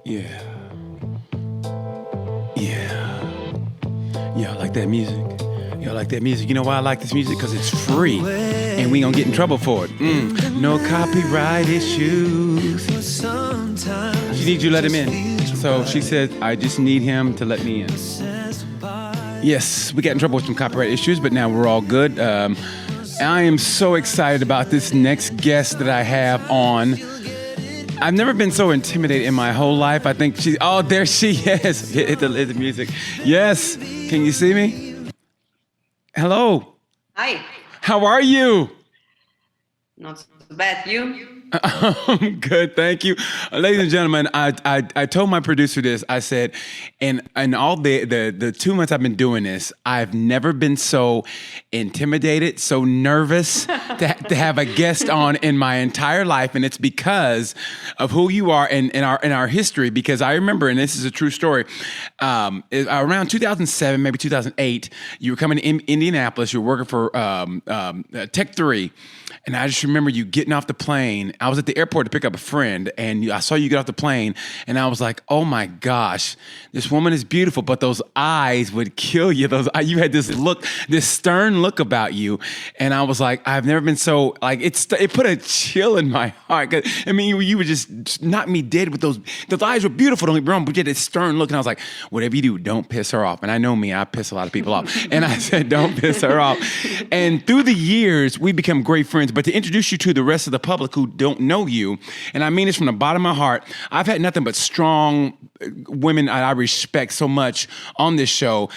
Yeah. Yeah. Yeah, I like that music. Yeah, I like that music. You know why I like this music? Because it's free. And we gonna get in trouble for it. No copyright issues. She needs you to let him in. So she said, I just need him to let me in. Yes, we got in trouble with some copyright issues, but now we're all good. I am so excited about this next guest that I have on. I've never been so intimidated in my whole life. I think there she is. Hit the music. Yes. Can you see me? Hello. Hi. How are you? Not so bad. You? I'm good, thank you. Ladies and gentlemen, I told my producer this. I said, in all the 2 months I've been doing this, I've never been so intimidated, so nervous to have a guest on in my entire life, and it's because of who you are in our history. Because I remember, and this is a true story, around 2007, maybe 2008, you were coming to Indianapolis. You were working for Tech 3. And I just remember you getting off the plane. I was at the airport to pick up a friend, and I saw you get off the plane, and I was like, oh my gosh, this woman is beautiful, but those eyes would kill you. You had this look, this stern look about you. And I was like, I've never been so, like, it put a chill in my heart. I mean, you would just knock me dead with those eyes were beautiful, don't get me wrong, but you had this stern look, and I was like, whatever you do, don't piss her off. And I know me, I piss a lot of people off. And I said, don't piss her off. And through the years, we become great friends. But to introduce you to the rest of the public who don't know you, and I mean this from the bottom of my heart, I've had nothing but strong women I respect so much on this show,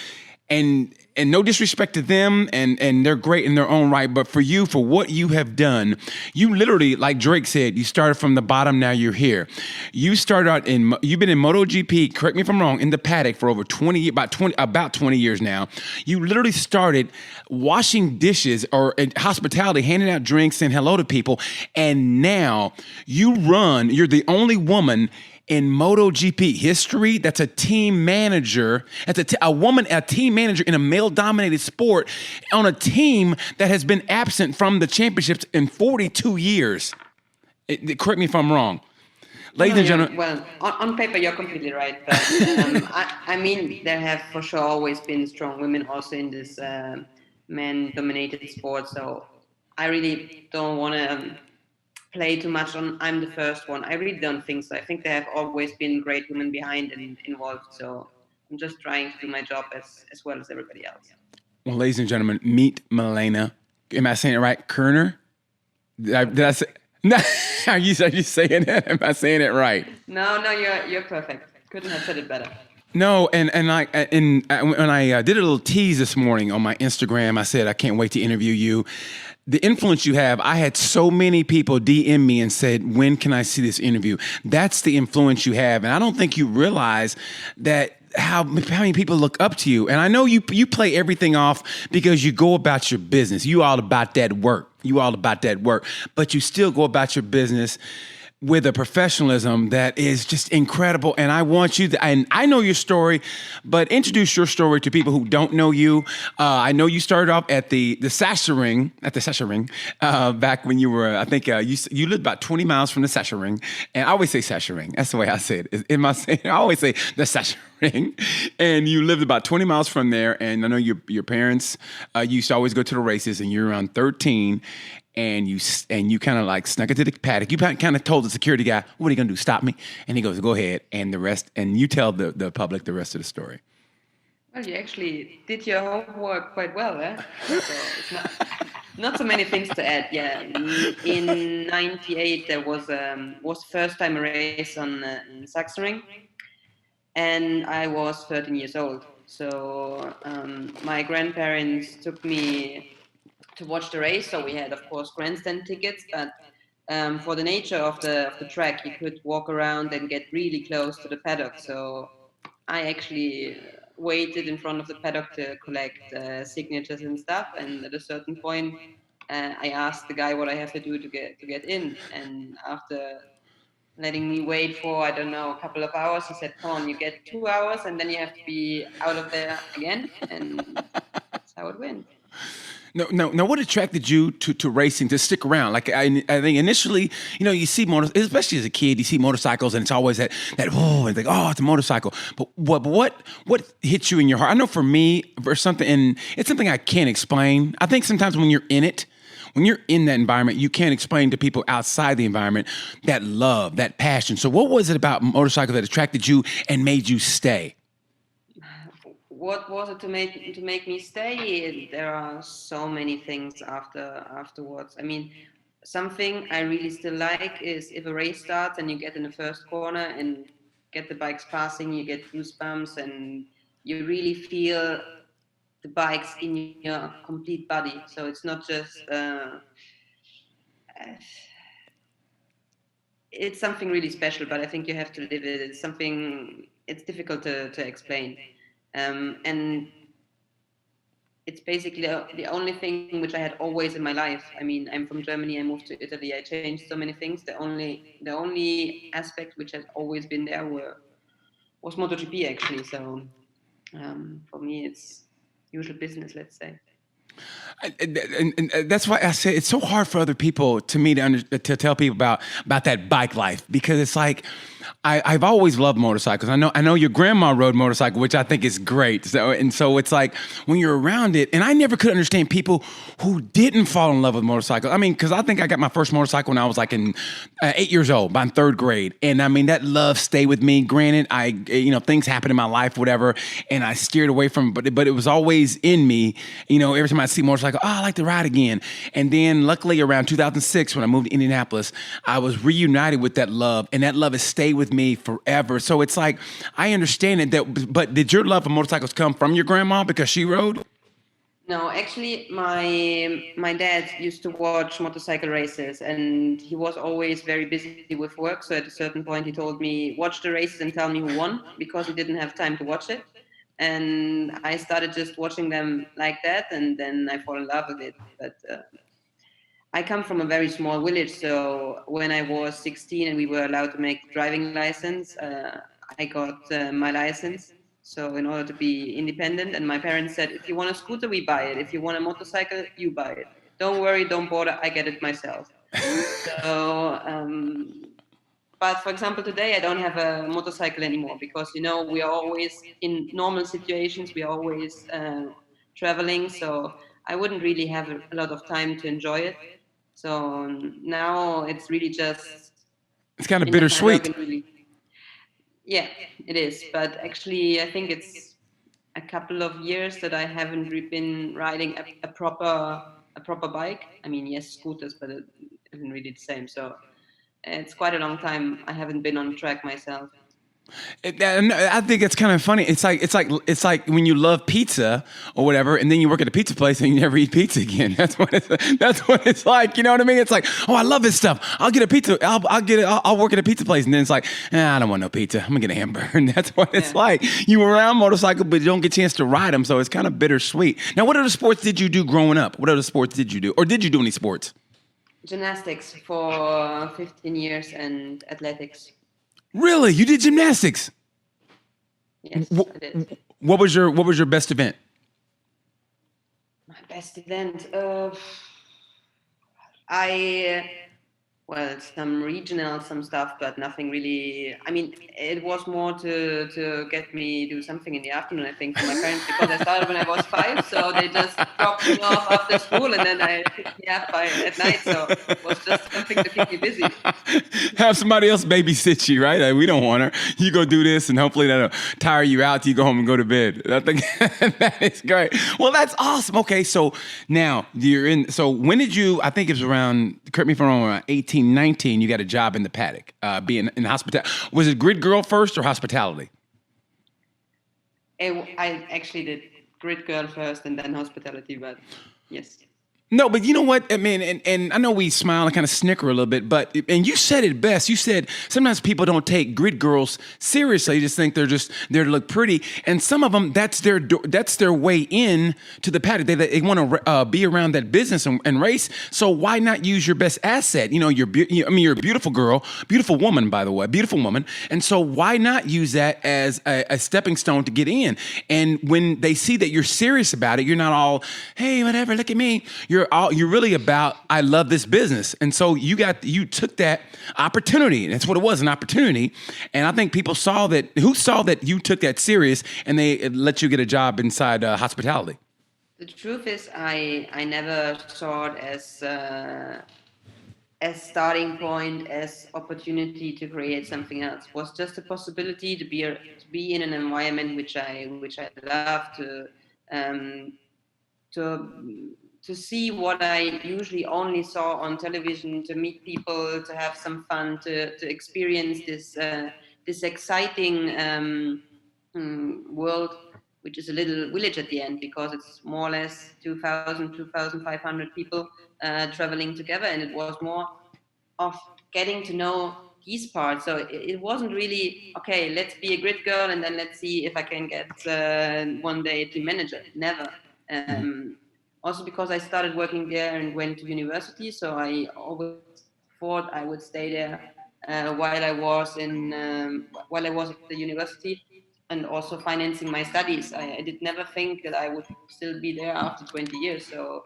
and no disrespect to them, and they're great in their own right, but for you, for what you have done, you literally, like Drake said, you started from the bottom, now you're here. You started out you've been in MotoGP, correct me if I'm wrong, in the paddock for over about 20 years now. You literally started washing dishes or hospitality, handing out drinks, saying hello to people, and now you're the only woman in MotoGP history that's a team manager, that's a team manager in a male-dominated sport on a team that has been absent from the championships in 42 years. Correct me if I'm wrong. Ladies and gentlemen. Well, on paper, you're completely right. But I mean, there have for sure always been strong women also in this man-dominated sport. So I really don't want to play too much on I'm the first one. I really don't think so. I think there have always been great women behind and involved. So I'm just trying to do my job as well as everybody else. Well, ladies and gentlemen, meet Milena. Am I saying it right? Koerner? Did I say? No, are you saying that? Am I saying it right? No, you're perfect. Couldn't have said it better. No, and when I did a little tease this morning on my Instagram, I said I can't wait to interview you. The influence you have, I had so many people DM me and said, when can I see this interview? That's the influence you have. And I don't think you realize that how many people look up to you. And I know you play everything off because you go about your business. You all about that work. But you still go about your business with a professionalism that is just incredible. And I want you to, and I know your story, but introduce your story to people who don't know you. I know you started off at the Sachsenring, back when you were, I think you lived about 20 miles from the Sachsenring. And I always say Sachsenring. That's the way I say it. I always say the Sachsenring. And you lived about 20 miles from there. And I know your parents used to always go to the races, and you're around 13. And you kind of like snuck into the paddock. You kind of told the security guy, "What are you gonna do? Stop me?" And he goes, "Go ahead." And the rest, and you tell the public the rest of the story. Well, you actually did your homework quite well, eh? So it's not so many things to add. Yeah, in '98 there was first time a race on in Sachsenring, and I was 13 years old. So my grandparents took me to watch the race. So we had, of course, grandstand tickets, but for the nature of the track, you could walk around and get really close to the paddock. So I actually waited in front of the paddock to collect signatures and stuff. And at a certain point, I asked the guy what I have to do to get in. And after letting me wait for, I don't know, a couple of hours, he said, "Come on, you get 2 hours, and then you have to be out of there again." And that's how it went. No, no, no. What attracted you to racing, to stick around? Like I think initially, you see especially as a kid, you see motorcycles, and it's always that oh, it's like oh, it's a motorcycle. But what hits you in your heart? I know for me, or something, and it's something I can't explain. I think sometimes when you're in it, when you're in that environment, you can't explain to people outside the environment that love, that passion. So, what was it about motorcycles that attracted you and made you stay? What was it to make me stay? There are so many things afterwards. I mean, something I really still like is if a race starts and you get in the first corner and get the bikes passing, you get goosebumps and you really feel the bikes in your complete body. So it's not just it's something really special, but I think you have to live it. It's something, it's difficult to explain. And it's basically the only thing which I had always in my life. I mean, I'm from Germany, I moved to Italy, I changed so many things. The only aspect which has always been there was MotoGP actually. So for me, it's usual business, let's say. And that's why I say it's so hard for other people to tell people about that bike life, because it's like I've always loved motorcycles. I know your grandma rode motorcycle, which I think is great. So it's like when you're around it, and I never could understand people who didn't fall in love with motorcycles. I mean, because I think I got my first motorcycle when I was like in 8 years old, by third grade, and I mean that love stayed with me. Granted, things happened in my life, whatever, and I steered away from it, but it was always in me. Every time I see motorcycle, oh, I like to ride again. And then luckily around 2006, when I moved to Indianapolis, I was reunited with that love, and that love has stayed with me forever. So it's like, I understand it, but did your love for motorcycles come from your grandma because she rode? No, actually, my dad used to watch motorcycle races, and he was always very busy with work. So at a certain point, he told me, "Watch the races and tell me who won," because he didn't have time to watch it. And I started just watching them like that, and then I fall in love with it. But I come from a very small village, so when I was 16 and we were allowed to make driving license, I got my license. So in order to be independent, and my parents said, if you want a scooter, we buy it. If you want a motorcycle, you buy it. Don't worry, don't bother, I get it myself. So, but for example, today I don't have a motorcycle anymore because, we are always in normal situations, we are always traveling. So I wouldn't really have a lot of time to enjoy it. So now it's really just It's kind of in the paddock bittersweet. and really, yeah, it is. But actually, I think it's a couple of years that I haven't been riding a proper bike. I mean, yes, scooters, but it isn't really the same. So it's quite a long time I haven't been on track myself. I think it's kind of funny. It's like when you love pizza or whatever, and then you work at a pizza place and you never eat pizza again. That's what it's like. You know what I mean? It's like, oh, I love this stuff. I'll get a pizza. I'll work at a pizza place, and then it's like, I don't want no pizza. I'm gonna get a hamburger. And that's what it's like. You were around motorcycle, but you don't get a chance to ride them, so it's kind of bittersweet. Now, what other sports did you do growing up? What other sports did you do, or did you do any sports? Gymnastics for 15 years and athletics. Really, you did gymnastics? Yes, Wh- I did. What was your best event? My best event. I Well, some regional, some stuff, but nothing really. I mean, it was more to get me do something in the afternoon, I think, for my parents, because I started when I was 5, so they just dropped me off after school, and then I picked me up at night. So it was just something to keep me busy. Have somebody else babysit you, right? Like, we don't want her. You go do this, and hopefully that'll tire you out till you go home and go to bed. I think that is great. Well, that's awesome. Okay, so now you're in. So when did you? I think it was around. Correct me if I'm wrong. Around 18, 19, you got a job in the paddock, being in hospitality. Was it grid girl first or hospitality? I actually did grid girl first and then hospitality, but yes. No, but you know what? I mean, and I know we smile and kind of snicker a little bit, but and you said it best. You said sometimes people don't take grid girls seriously. They just think they're just there to look pretty, and some of them that's their way in to the paddock. They want to be around that business and race. So why not use your best asset? You know, you're a beautiful girl, beautiful woman, by the way, beautiful woman, and so why not use that as a stepping stone to get in? And when they see that you're serious about it, you're not all, hey, whatever, look at me. You're really about, I love this business. And so you took that opportunity. That's what it was, an opportunity. And I think people saw that you took that serious and they let you get a job inside hospitality. The truth is, I never saw it as starting point, as opportunity to create something else. It was just a possibility to be in an environment which I love, to see what I usually only saw on television, to meet people, to have some fun, to experience this exciting world, which is a little village at the end, because it's more or less 2,500 people traveling together, and it was more of getting to know these parts. So it wasn't really, okay, let's be a grid girl and then let's see if I can get one day a team manager. Never. Also because I started working there and went to university, so I always thought I would stay there while I was at the university, and also financing my studies. I did never think that I would still be there after 20 years, so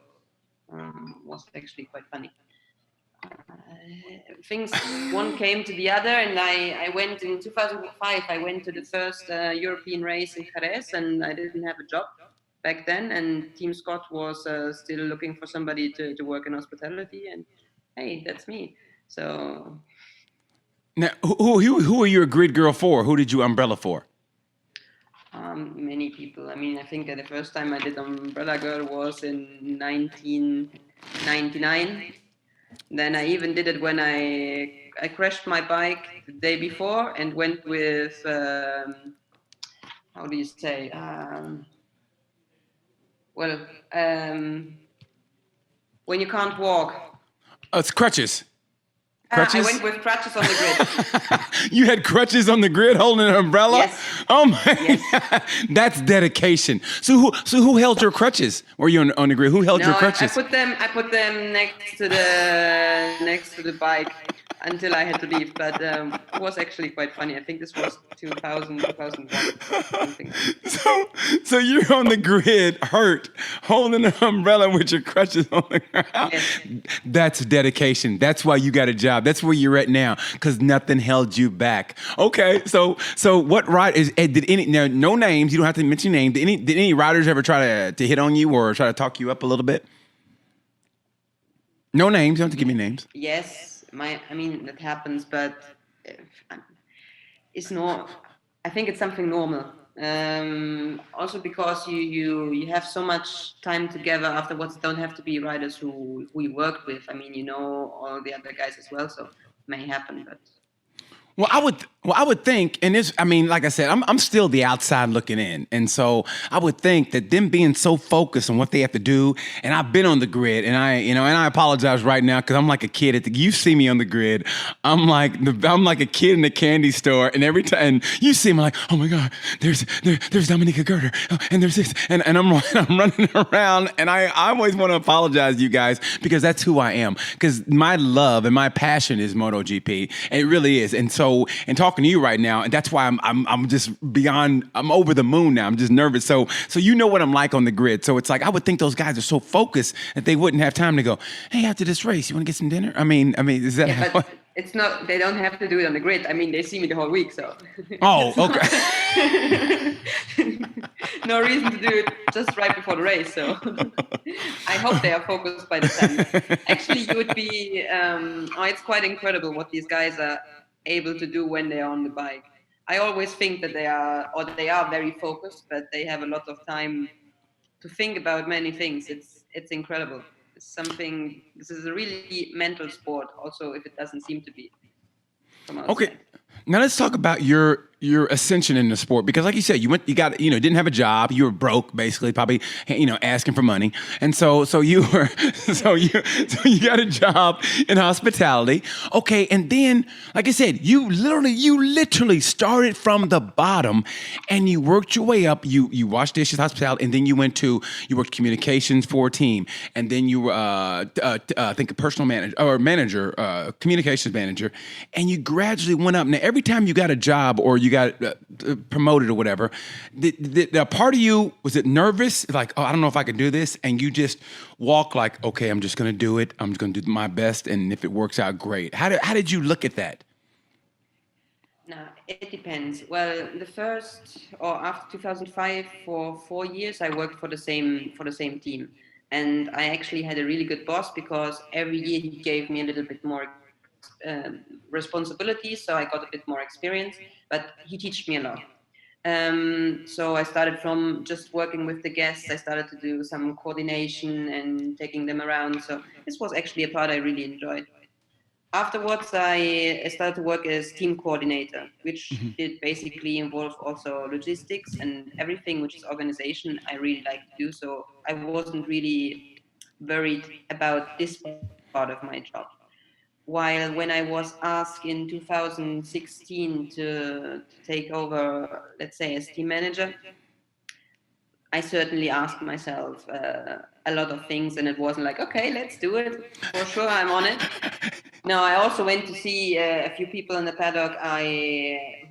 it was actually quite funny. Things one came to the other, and I went in 2005. I went to the first European race in Jerez, and I didn't have a job back then, and Team Scott was still looking for somebody to work in hospitality, and hey, that's me. So now, who are you a grid girl for? Who did you umbrella for? Many people. I mean, I think the first time I did Umbrella Girl was in 1999. Then I even did it when I crashed my bike the day before and went with how do you say? When you can't walk. It's crutches. I went with crutches on the grid. You had crutches on the grid holding an umbrella? Yes. Oh my Yes. God. That's dedication. So who held your crutches? Were you on the grid? Who held your crutches? I put them next to the bike until I had to leave. But it was actually quite funny. I think this was 2001, something. So you're on the grid, hurt, holding an umbrella with your crutches on the ground. Yes. That's dedication. That's why you got a job. That's where you're at now, because nothing held you back. Okay, so what ride is? No names. You don't have to mention names. Did any riders ever try to hit on you or try to talk you up a little bit? No names. You don't have to give me names. Yes. I mean, that happens, but it's not. I think it's something normal. Also because you have so much time together afterwards. Don't have to be riders who you worked with. I mean, you know all the other guys as well, so it may happen, but. Well, I would think, and this, I mean, like I said, I'm still the outside looking in, and so I would think that them being so focused on what they have to do, and I've been on the grid, and I apologize right now because I'm like a kid you see me on the grid, I'm like a kid in the candy store, and every time you see me, I'm like, oh my God, there's Dominika Gerter, and there's this, and I'm running around, and I always want to apologize to you guys because that's who I am, because my love and my passion is MotoGP, and it really is, and so. And talking to you right now, and that's why I'm just beyond. I'm over the moon now. I'm just nervous. So you know what I'm like on the grid. So it's like I would think those guys are so focused that they wouldn't have time to go. Hey, after this race, you want to get some dinner? I mean, is that? Yeah, but it's not. They don't have to do it on the grid. I mean, they see me the whole week, so. Oh, okay. No reason to do it just right before the race. So I hope they are focused by the time. Actually, you would be. It's quite incredible what these guys are able to do when they are on the bike. I always think that they are very focused, but they have a lot of time to think about many things. It's incredible. This is a really mental sport, also if it doesn't seem to be from outside. Okay. Now let's talk about your your ascension in the sport? Because like you said, didn't have a job, you were broke basically, probably asking for money, and so you were so you got a job in hospitality. Okay, and then like I said, you literally started from the bottom, and you worked your way up. You washed dishes, hospitality, and then you worked communications for a team, and then you were I think a personal manager, communications manager, and you gradually went up. Now every time you got a job or you got promoted or whatever, the part of you, was it nervous? Like, oh, I don't know if I can do this. And you just walk like, okay, I'm just going to do it. I'm just going to do my best. And if it works out, great. How did you look at that? No, it depends. Well, the first or after 2005, for 4 years, I worked for the same team. And I actually had a really good boss because every year he gave me a little bit more responsibilities, so I got a bit more experience, but he taught me a lot. So I started from just working with the guests. I started to do some coordination and taking them around. So this was actually a part I really enjoyed. Afterwards, I started to work as team coordinator, which did basically involve also logistics and everything, which is organization. I really like to do. So I wasn't really worried about this part of my job. While when I was asked in 2016 to take over, let's say, as team manager, I certainly asked myself a lot of things, and it wasn't like, okay, let's do it. For sure, I'm on it. No, I also went to see a few people in the paddock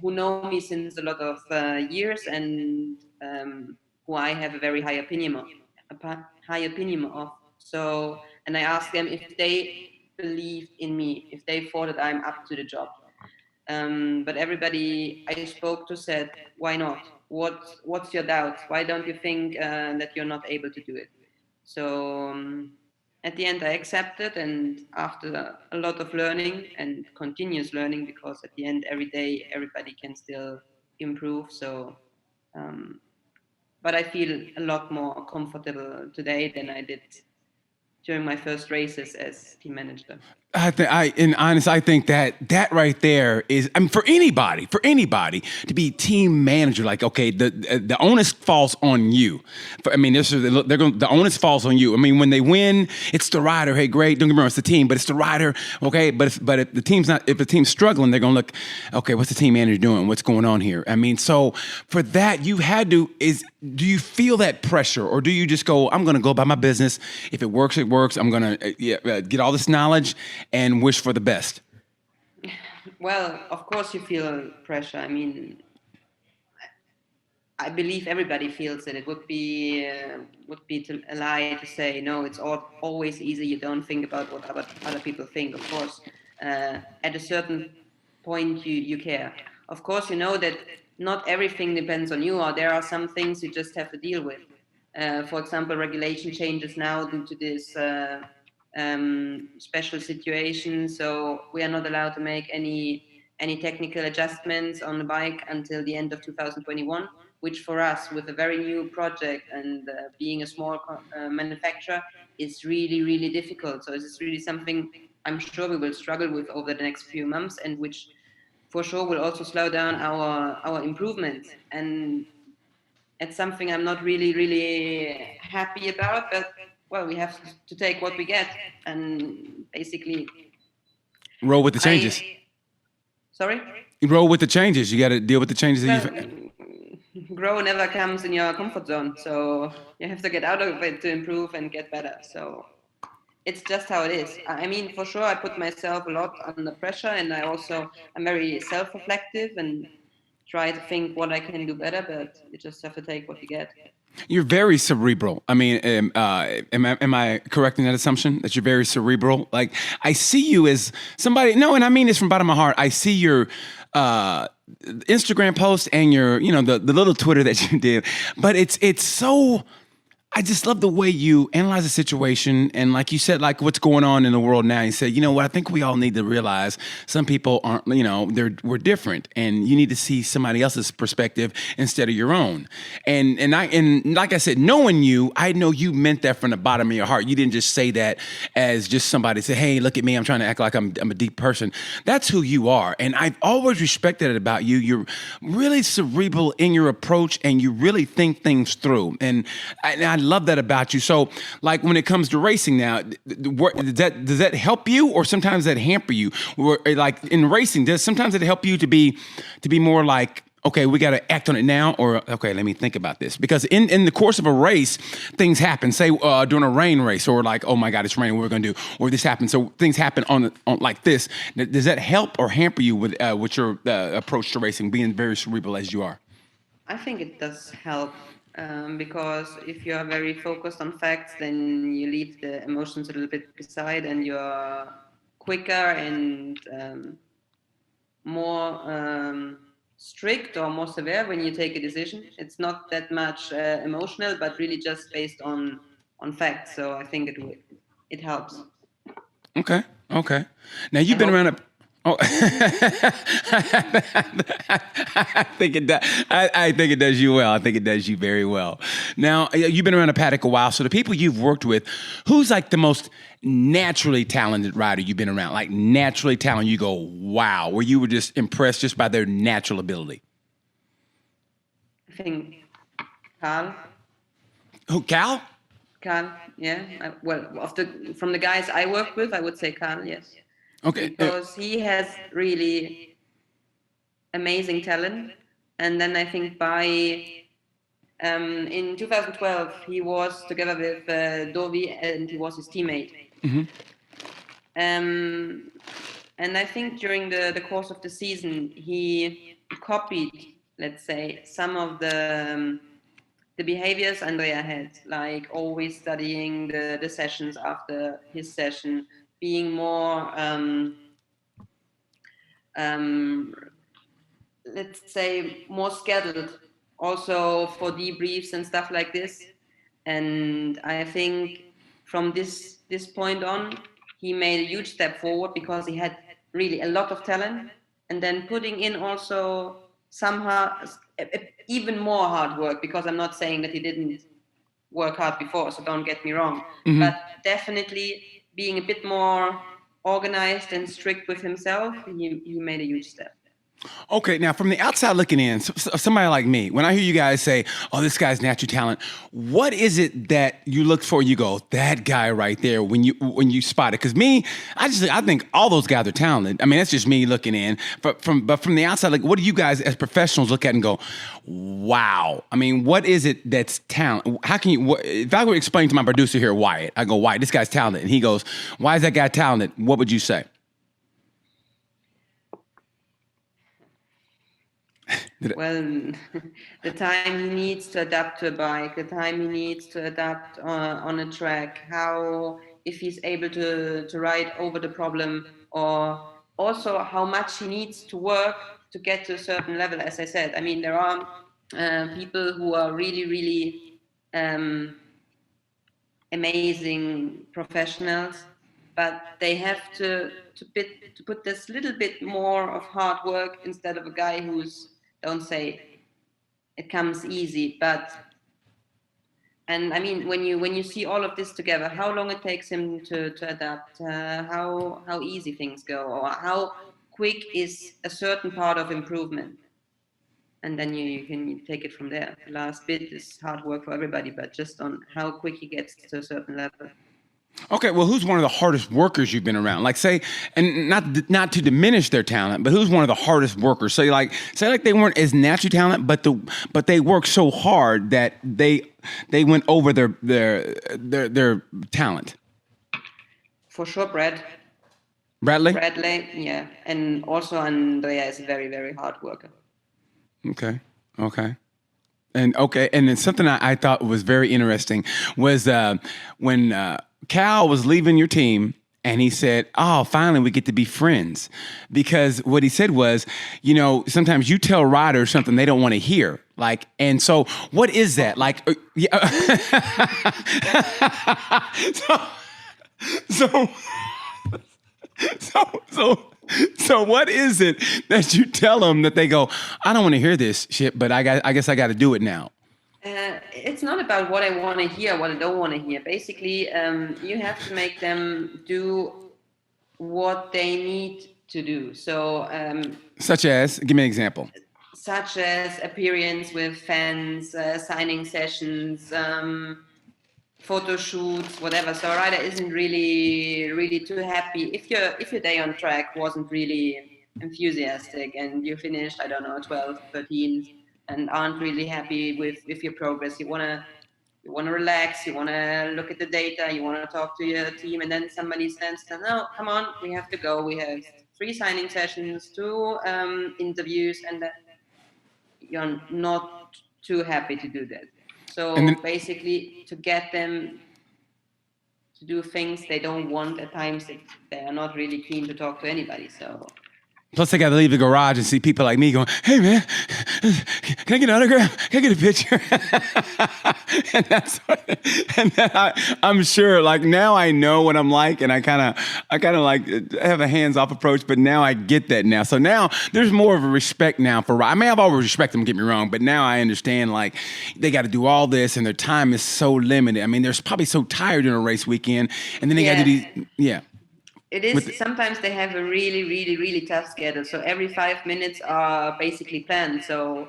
who know me since a lot of years, and who I have a very high opinion of. So, and I asked them if they believed in me, if they thought that I'm up to the job. But everybody I spoke to said, why not? What's your doubt? Why don't you think that you're not able to do it? So at the end I accepted, and after a lot of learning and continuous learning, because at the end every day everybody can still improve. So but I feel a lot more comfortable today than I did during my first races as team manager. I think that right there is, I mean, for anybody to be team manager, like, okay, the onus falls on you. The onus falls on you. I mean, when they win, it's the rider. Hey, great. Don't get me wrong, it's the team, but it's the rider. Okay, but if the team's struggling, they're gonna look, okay, what's the team manager doing? What's going on here? I mean, so for that, do you feel that pressure, or do you just go, I'm gonna go about my business. If it works, it works. I'm gonna get all this knowledge and wish for the best? Well, of course you feel pressure. I mean, I believe everybody feels it. It would be a lie to say no. It's always easy. You don't think about what other people think. Of course, at a certain point you care. Of course, you know that not everything depends on you, or there are some things you just have to deal with. For example, regulation changes now due to this special situation, so we are not allowed to make any technical adjustments on the bike until the end of 2021, which for us, with a very new project and being a small manufacturer, is really, really difficult. So this is really something I'm sure we will struggle with over the next few months, and which for sure will also slow down our improvement. And it's something I'm not really happy about, but well, we have to take what we get and basically roll with the changes. Sorry? You roll with the changes. You got to deal with the changes. Grow never comes in your comfort zone, so you have to get out of it to improve and get better. So it's just how it is. I mean, for sure, I put myself a lot under pressure, and I'm very self-reflective and try to think what I can do better, but you just have to take what you get. You're very cerebral. I mean, am I correct in that assumption that you're very cerebral? Like, I see you as somebody. No, and I mean this from the bottom of my heart. I see your Instagram post and your, the little Twitter that you did, but it's so. I just love the way you analyze the situation. And like you said, like what's going on in the world now, you said, you know what, I think we all need to realize some people aren't, we're different and you need to see somebody else's perspective instead of your own. And like I said, knowing you, I know you meant that from the bottom of your heart. You didn't just say that as just somebody say, hey, look at me, I'm trying to act like I'm a deep person. That's who you are. And I've always respected it about you. You're really cerebral in your approach and you really think things through. And I love that about you. So, like when it comes to racing now, does that help you, or sometimes that hamper you? Or like in racing, does sometimes it help you to be more like, okay, we got to act on it now, or okay, let me think about this? Because in the course of a race, things happen. Say during a rain race, or like, oh my God, it's raining, what we're gonna do, or this happens. So things happen on like this. Does that help or hamper you with your approach to racing, being very cerebral as you are? I think it does help because if you are very focused on facts, then you leave the emotions a little bit beside, and you're quicker and more strict or more severe when you take a decision. It's not that much emotional, but really just based on facts. So I think it helps. Okay. Now you've been around. Oh, I think it does. I think it does you well. I think it does you very well. Now, you've been around the paddock a while, so the people you've worked with, who's like the most naturally talented rider you've been around? Like naturally talented, you go, wow, where you were just impressed just by their natural ability? I think Carl. Who, Cal? Carl, yeah. From the guys I worked with, I would say Carl, yes. Okay. Because he has really amazing talent. And then I think in 2012, he was together with Dovi, and he was his teammate. Mm-hmm. And I think during the course of the season, he copied, let's say, some of the behaviors Andrea had, like always studying the sessions after his session, being more, let's say, more scheduled, also for debriefs and stuff like this. And I think from this point on, he made a huge step forward because he had really a lot of talent, and then putting in also somehow even more hard work, because I'm not saying that he didn't work hard before, so don't get me wrong, Mm-hmm. but definitely being a bit more organized and strict with himself, he made a huge step. Okay, now from the outside looking in, somebody like me, when I hear you guys say, "Oh, this guy's natural talent," what is it that you look for? You go, "That guy right there." When you spot it, because me, I think all those guys are talented. I mean, that's just me looking in. But from the outside, like, what do you guys as professionals look at and go, "Wow"? I mean, what is it that's talent? How can you? If I were to explain to my producer here, Wyatt, I go, "Wyatt, this guy's talented," and he goes, "Why is that guy talented?" What would you say? Well, the time he needs to adapt to a bike, the time he needs to adapt on a track, how, if he's able to ride over the problem, or also how much he needs to work to get to a certain level. As I said, I mean, there are people who are really, really amazing professionals, but they have to put this little bit more of hard work instead of a guy who's, don't say it comes easy, but, and I mean, when you see all of this together, how long it takes him to adapt, how easy things go, or how quick is a certain part of improvement, and then you can take it from there. The last bit is hard work for everybody, but just on how quick he gets to a certain level. Okay, well, who's one of the hardest workers you've been around? Like, say, and not to diminish their talent, but who's one of the hardest workers? Say like they weren't as natural talent, but they worked so hard that they went over their talent. For sure, Bradley, yeah, and also Andrea is a very, very hard worker. Okay. And then something I thought was very interesting was when Cal was leaving your team And he said, "Oh, finally we get to be friends." Because what he said was, sometimes you tell riders something they don't want to hear. Like, and so what is that? Like, yeah. So what is it that you tell them that they go, "I don't want to hear this shit, but I guess I got to do it now"? It's not about what I want to hear, what I don't want to hear. Basically, you have to make them do what they need to do. So, such as, give me an example. Such as appearance with fans, signing sessions, photo shoots, whatever. So a rider isn't really too happy if your day on track wasn't really enthusiastic and you finished, I don't know, 12th, 13th, and aren't really happy with your progress. You wanna relax, you wanna look at the data, you wanna talk to your team, and then somebody says, "No, come on, we have to go. We have 3 signing sessions, 2 interviews," and then you're not too happy to do that. So basically, to get them to do things they don't want, at times they are not really keen to talk to anybody. So. Plus, I got to leave the garage and see people like me going, "Hey, man, can I get an autograph? Can I get a picture?" and then I'm sure, like, now I know what I'm like, and I kind of like have a hands-off approach, but now I get that now. So now there's more of a respect now for, I mean, I've always respected them, get me wrong, but now I understand, like, they got to do all this, and their time is so limited. I mean, they're probably so tired during a race weekend, and then they got to do these, yeah. It is, sometimes they have a really tough schedule. So every 5 minutes are basically planned. So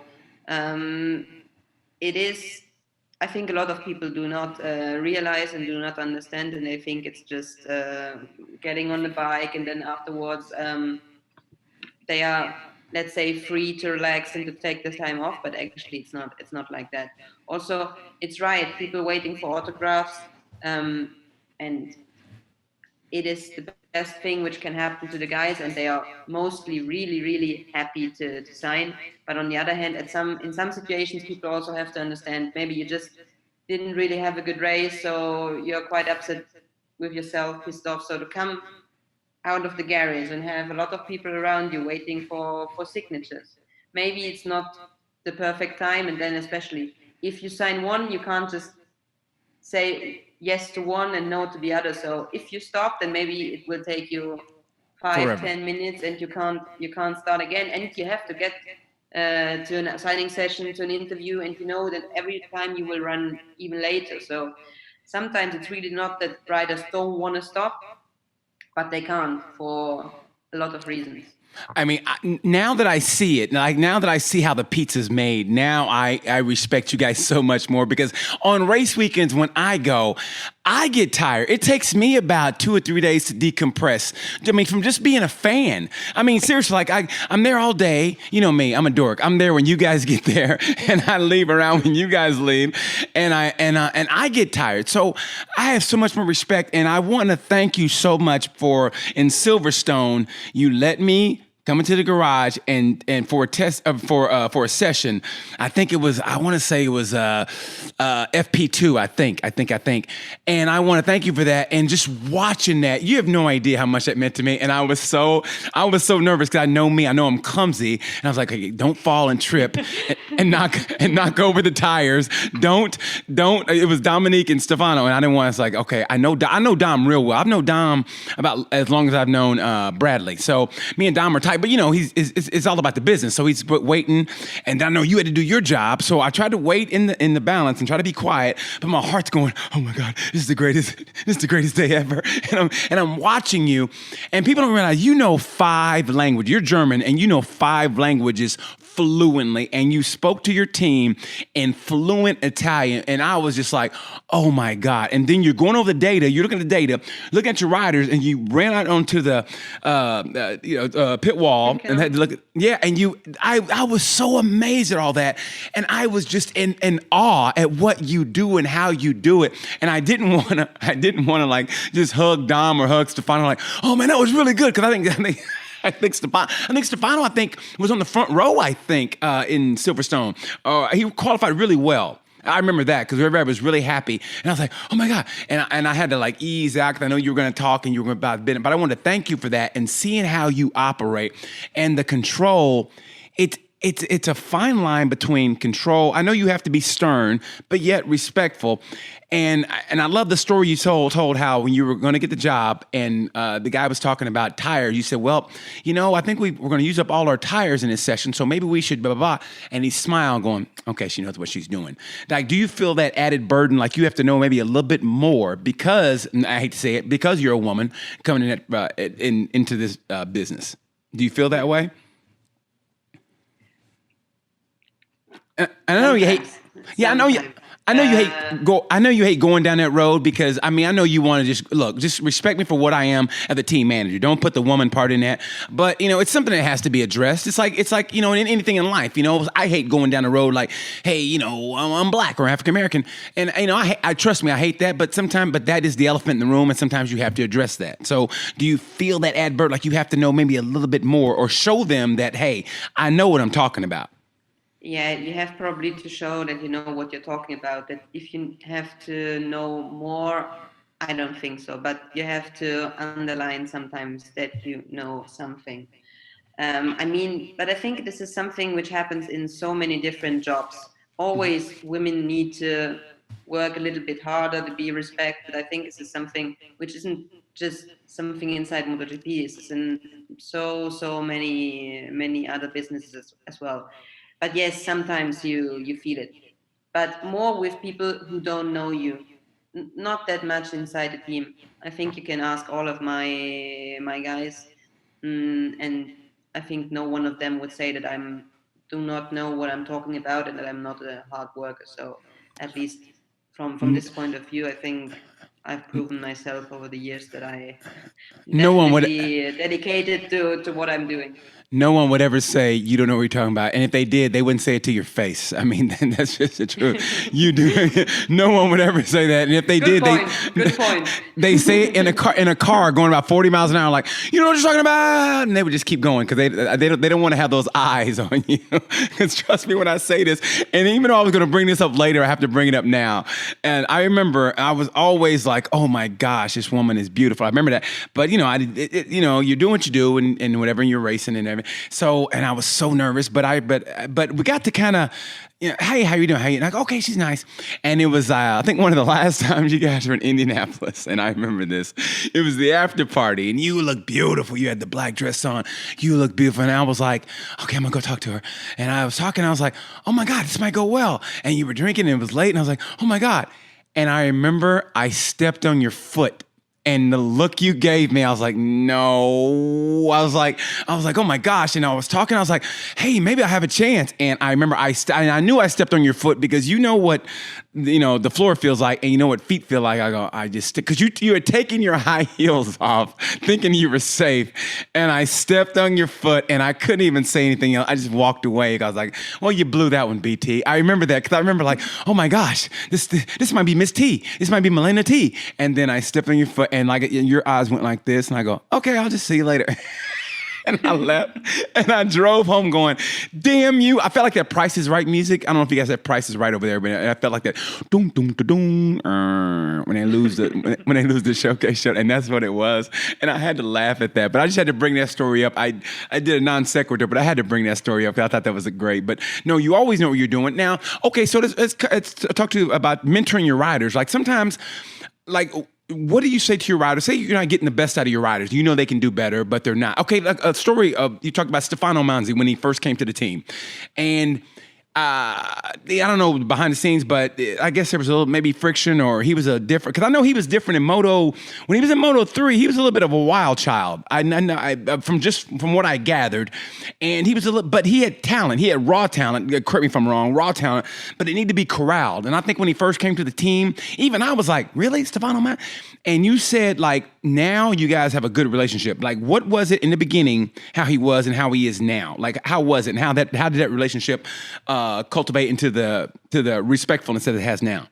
it is, I think a lot of people do not realize and do not understand, and they think it's just getting on the bike and then afterwards they are, let's say, free to relax and to take the time off, but actually it's not like that. Also, it's right, people waiting for autographs, and it is the best thing which can happen to the guys, and they are mostly really happy to sign. But on the other hand, in some situations, people also have to understand, maybe you just didn't really have a good race, so you're quite upset with yourself, pissed off. So to come out of the garage and have a lot of people around you waiting for signatures, maybe it's not the perfect time. And then especially if you sign one, you can't just say yes to one and no to the other. So if you stop, then maybe it will take you 5-10 minutes, and you can't start again. And you have to get to a signing session, to an interview, and you know that every time you will run even later. So sometimes it's really not that riders don't want to stop, but they can't for a lot of reasons. I mean, now that I see it, like now that I see how the pizza's made, now I respect you guys so much more, because on race weekends when I go, I get tired. It takes me about 2 or 3 days to decompress. I mean, from just being a fan. I mean, seriously, like I'm there all day. You know me, I'm a dork. I'm there when you guys get there, and I leave around when you guys leave, and I get tired. So I have so much more respect, and I want to thank you so much for, in Silverstone, you let me come into the garage and for a test for a session. I think it was, I want to say it was FP2. I think. And I want to thank you for that. And just watching that, you have no idea how much that meant to me. And I was so nervous, because I know me. I know I'm clumsy. And I was like, "Hey, don't fall and trip and knock over the tires. Don't." It was Dominique and Stefano, and I didn't want. It's like, okay, I know Dom real well. I've known Dom about as long as I've known Bradley. So me and Dom are tight. But it's all about the business. So he's waiting, and I know you had to do your job. So I tried to wait in the balance and try to be quiet. But my heart's going, "Oh my God, this is the greatest day ever." And I'm watching you, and people don't realize you know 5 languages. You're German, and you know 5 languages fluently, and you spoke to your team in fluent Italian, and I was just like, "Oh my God." And then you're going over the data, you're looking at the data, looking at your riders, and you ran out onto the pit wall and had to look at, and I was so amazed at all that, and I was just in awe at what you do and how you do it. And I didn't want to like just hug Dom or hug Stefano, like, "Oh man, that was really good," because I think Stefano was on the front row, I think, in Silverstone. He qualified really well. I remember that because everybody was really happy. And I was like, oh my God. And I had to like ease out because I know you were going to talk and you were about business. But I wanted to thank you for that and seeing how you operate and the control. It's a fine line between control. I know you have to be stern, but yet respectful. And I love the story you told how when you were going to get the job and the guy was talking about tires, you said, well, I think we're going to use up all our tires in this session, so maybe we should blah, blah, blah. And he smiled going, okay, she knows what she's doing. Like, do you feel that added burden, like you have to know maybe a little bit more because, and I hate to say it, because you're a woman coming into this business? Do you feel that way? And I know you hate. Yeah, I know you. I know you hate I know you hate going down that road because I know you want to just respect me for what I am as the team manager. Don't put the woman part in that. But it's something that has to be addressed. It's like in anything in life. I hate going down the road like, hey, I'm black or African American, and I trust me, I hate that. But that is the elephant in the room, and sometimes you have to address that. So, do you feel that advert like you have to know maybe a little bit more or show them that hey, I know what I'm talking about? Yeah, you have probably to show that you know what you're talking about. That if you have to know more, I don't think so. But you have to underline sometimes that you know something. But I think this is something which happens in so many different jobs. Always women need to work a little bit harder to be respected. I think this is something which isn't just something inside MotoGP. It's in so many other businesses as well. But yes, sometimes you feel it, but more with people who don't know you, not that much inside the team. I think you can ask all of my guys, and I think no one of them would say that do not know what I'm talking about and that I'm not a hard worker. So at least from this point of view, I think I've proven myself over the years that I No one would definitely dedicated to what I'm doing. No one would ever say you don't know what you're talking about, and if they did, they wouldn't say it to your face. I mean, that's just the truth. You do. No one would ever say that, and if they did, Good point. They say it in a car going about 40 miles an hour, like you know what you're talking about, and they would just keep going because they don't want to have those eyes on you. Because trust me when I say this, and even though I was going to bring this up later, I have to bring it up now. And I remember I was always like, oh my gosh, this woman is beautiful. I remember that, but you're doing what you do and whatever, and you're racing and everything. So, and I was so nervous, but we got to kind of, hey, how you doing? How you? Like, okay, she's nice. And it was, I think one of the last times you guys were in Indianapolis, and I remember this. It was the after party, and you look beautiful. You had the black dress on. You look beautiful. And I was like, okay, I'm gonna go talk to her. And I was talking. I was like, oh my God, this might go well. And you were drinking, and it was late, and I was like, oh my God. And I remember I stepped on your foot. And the look you gave me, I was like, no. I was like, oh my gosh. And I was talking, I was like, hey, maybe I have a chance. And I remember I knew I stepped on your foot because you know what, the floor feels like, and you know what feet feel like. I just, because you had taken your high heels off, thinking you were safe. And I stepped on your foot and I couldn't even say anything else. I just walked away. I was like, well, you blew that one, BT. I remember that because I remember like, oh my gosh, this might be Miss T. This might be Milena T. And then I stepped on your foot. And like your eyes went like this, and I go, okay, I'll just see you later. And I left, and I drove home going, damn you. I felt like that Price is Right music. I don't know if you guys have Price is Right over there, but I felt like that doom, doom, doom, when they lose the showcase show, and that's what it was. And I had to laugh at that, but I just had to bring that story up. I did a non sequitur, but I had to bring that story up. I thought that was great. But no, you always know what you're doing. Now, okay, so let's talk to you about mentoring your riders. Like sometimes, like, what do you say to your riders? Say you're not getting the best out of your riders. You know they can do better, but they're not. Okay, like a story of, you talked about Stefano Manzi when he first came to the team. And I don't know behind the scenes, but I guess there was a little maybe friction, or he was a different, because I know he was different in Moto. When he was in Moto 3, he was a little bit of a wild child. From what I gathered, and he was but he had talent. He had raw talent. Correct me if I'm wrong, raw talent, but it needed to be corralled. And I think when he first came to the team, even I was like, really, Stefano Man? And you said like now you guys have a good relationship. Like what was it in the beginning? How he was and how he is now? Like how was it? And how did that relationship cultivate into the respectfulness that it has now?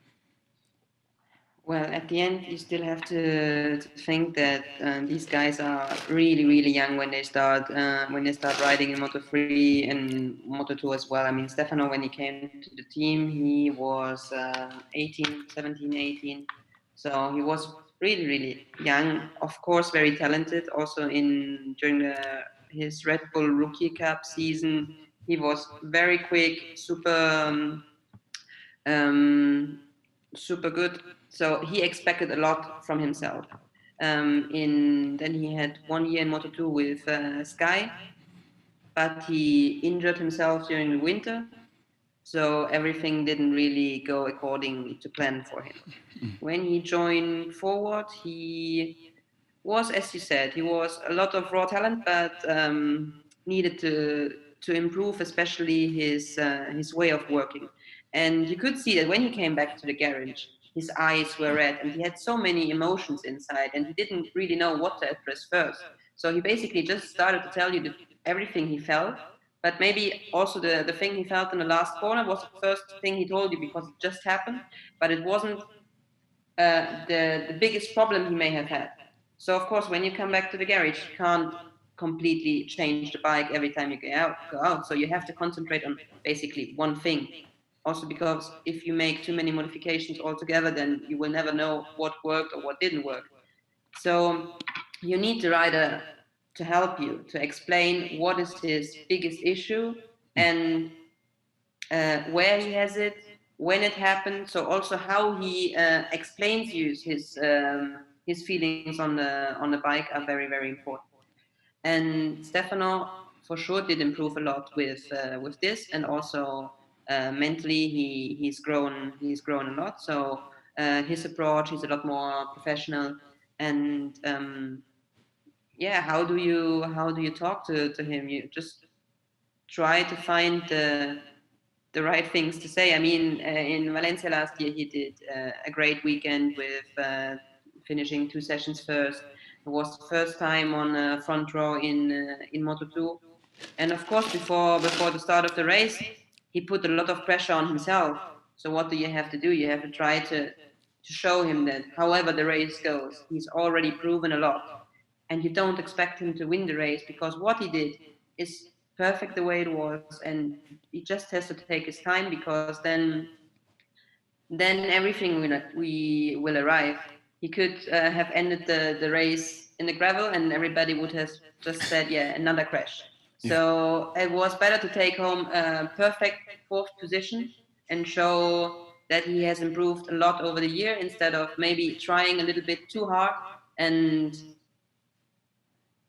Well, at the end, you still have to think that these guys are really, really young when they start riding in Moto3 and Moto2 as well. I mean, Stefano, when he came to the team, he was 18, 17, 18. So he was really, really young. Of course, very talented. Also, during his Red Bull Rookie Cup season, he was very quick, um, super good. So he expected a lot from himself. Then he had 1 year in Moto2 with Sky, but he injured himself during the winter. So everything didn't really go according to plan for him. When he joined Forward, he was, as you said, he was a lot of raw talent, but needed to improve, especially his way of working. And you could see that when he came back to the garage, his eyes were red, and he had so many emotions inside, and he didn't really know what to address first. So he basically just started to tell you everything he felt, but maybe also the thing he felt in the last corner was the first thing he told you because it just happened, but it wasn't the biggest problem he may have had. So of course, when you come back to the garage, you can't completely change the bike every time you go out. So you have to concentrate on basically one thing. Also because if you make too many modifications altogether, then you will never know what worked or what didn't work. So you need the rider to help you, to explain what is his biggest issue and where he has it, when it happened. So also how he explains his feelings on the bike are very, very important. And Stefano for sure did improve a lot with this, and also mentally he's grown a lot. So his approach is a lot more professional. And yeah, how do you talk to him? You just try to find the right things to say. I mean, in Valencia last year, he did a great weekend with finishing 2 sessions first. It was the first time on front row in Moto2, and of course, before the start of the race, he put a lot of pressure on himself. So what do you have to do? You have to try to show him that however the race goes, he's already proven a lot, and you don't expect him to win the race because what he did is perfect the way it was, and he just has to take his time because then everything will arrive. He could have ended the race in the gravel, and everybody would have just said, yeah, another crash. So it was better to take home a perfect fourth position and show that he has improved a lot over the year instead of maybe trying a little bit too hard and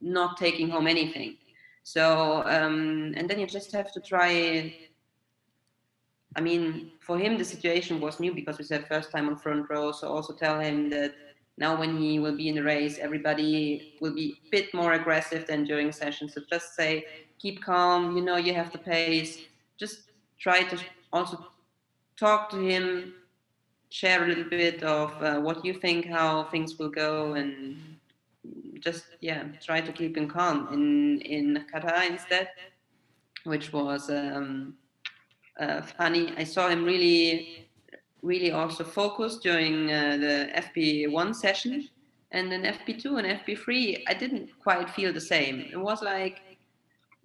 not taking home anything. So, and then you just have to try. I mean, for him, the situation was new because we said first time on front row. So also tell him that now when he will be in the race, everybody will be a bit more aggressive than during sessions. So just say, keep calm, you have the pace. Just try to also talk to him, share a little bit of what you think, how things will go, and just try to keep him calm. In Qatar instead, which was funny. I saw him really, really also focused during the FP1 session, and then FP2 and FP3, I didn't quite feel the same. It was like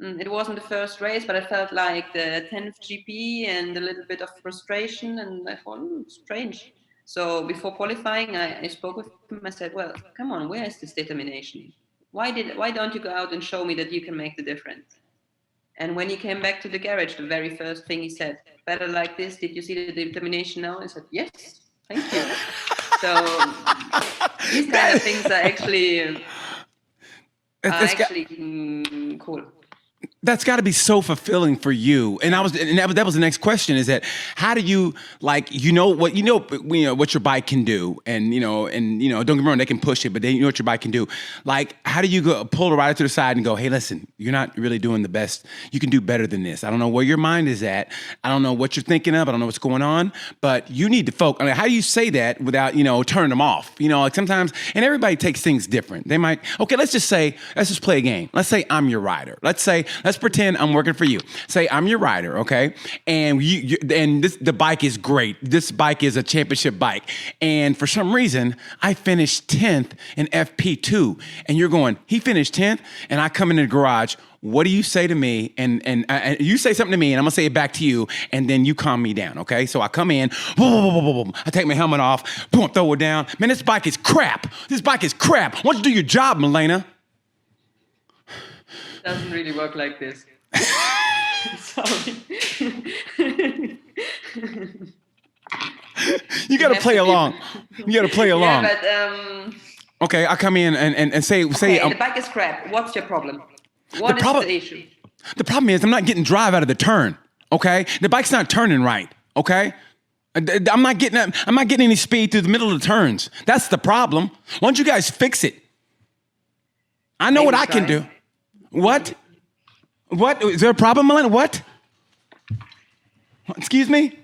it wasn't the first race, but I felt like the 10th GP and a little bit of frustration, and I thought, strange. So before qualifying, I spoke with him. I said, well, come on, where is this determination? Why don't you go out and show me that you can make the difference? And when he came back to the garage, the very first thing he said, better like this, did you see the determination now? I said, yes, thank you. So these kind of things are actually cool. That's got to be so fulfilling for you. And that was the next question: is that how do you what your bike can do, and don't get me wrong, they can push it, but they know what your bike can do. Like, how do you go pull the rider to the side and go, hey, listen, you're not really doing the best. You can do better than this. I don't know where your mind is at. I don't know what you're thinking of. I don't know what's going on, but you need to focus. I mean, how do you say that without turning them off? Like sometimes, and everybody takes things different. They might, okay, let's just play a game. Let's say I'm your rider. Let's let's pretend I'm working for you. Say I'm your rider, okay? And the bike is great. This bike is a championship bike. And for some reason, I finished 10th in FP2. And you're going, he finished 10th? And I come in the garage. What do you say to me? And you say something to me, and I'm gonna say it back to you, and then you calm me down, okay? So I come in, boom, boom, boom, boom, boom. I take my helmet off, boom, throw it down. Man, this bike is crap. This bike is crap. Why don't you do your job, Milena? Doesn't really work like this. Sorry. You gotta play along. You gotta play along. Yeah, but okay, I come in and say the bike is crap. What's your problem? What is the issue? The problem is I'm not getting drive out of the turn. Okay, the bike's not turning right. Okay, I'm not getting any speed through the middle of the turns. That's the problem. Why don't you guys fix it? I know what I can do. What? What? Is there a problem, Milena? What? Excuse me?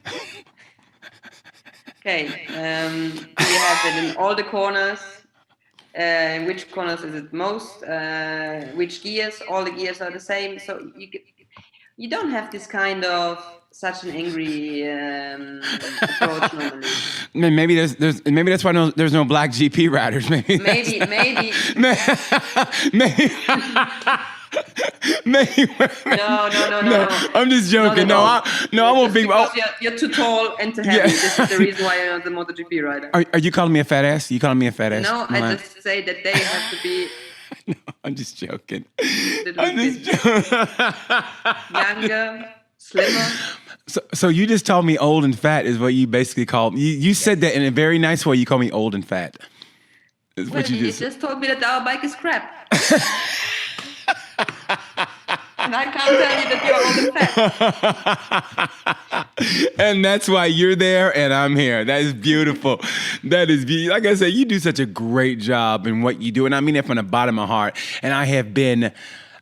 Okay. You have it in all the corners. Which corners is it most? Which gears? All the gears are the same. So you don't have this kind of such an angry approach normally. Maybe maybe that's why there's no black GP riders. Maybe. Maybe. Maybe. No. I'm just joking. I won't be. Because you're too tall and too heavy. Yeah. This is the reason why you're not the MotoGP rider. Are you calling me a fat ass? You calling me a fat ass? No, I just say that they have to be. No, I'm just joking. Younger, slimmer. So you just told me old and fat is what you basically called me. You said that in a very nice way. You call me old and fat. Is what you just told me that our bike is crap. And I can't tell you that you're old and fat. And that's why you're there and I'm here. That is beautiful. That is beautiful. Like I said, you do such a great job in what you do. And I mean it from the bottom of my heart. And I have been,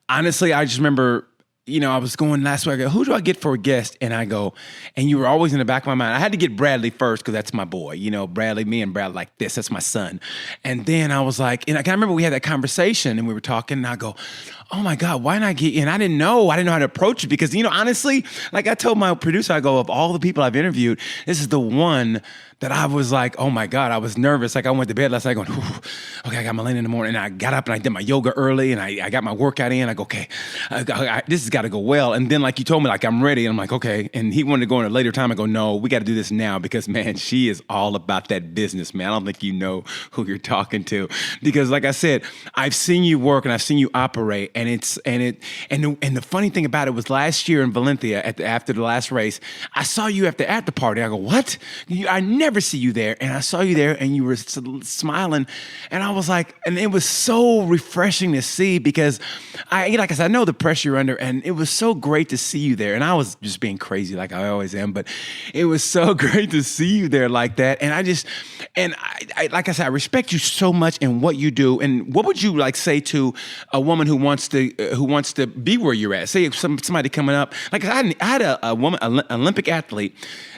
honestly, I just remember, I was going last week. I go, who do I get for a guest? And I go, and you were always in the back of my mind. I had to get Bradley first because that's my boy. Bradley, me and Bradley like this. That's my son. And then I was like, and I remember we had that conversation and we were talking and I go, oh my God, why not get, and I didn't know how to approach it because, honestly, like I told my producer, I go, of all the people I've interviewed, this is the one that I was like, oh my God, I was nervous. Like I went to bed last night going, okay, I got Milena in the morning. And I got up and I did my yoga early and I got my workout in. I go, okay, this has got to go well. And then like you told me, like I'm ready. And I'm like, okay. And he wanted to go in a later time. I go, no, we got to do this now because man, she is all about that business, man. I don't think you know who you're talking to because like I said, I've seen you work and I've seen you operate and the funny thing about it was last year in Valencia after the last race, I saw you at the party. I go, what? I never see you there. And I saw you there and you were smiling. And I was like, and it was so refreshing to see because like I said, I know the pressure you're under and it was so great to see you there. And I was just being crazy like I always am, but it was so great to see you there like that. And I like I said, I respect you so much in what you do. And what would you like say to a woman who wants to be where you're at? Say if somebody coming up, like I had a woman, an Olympic athlete,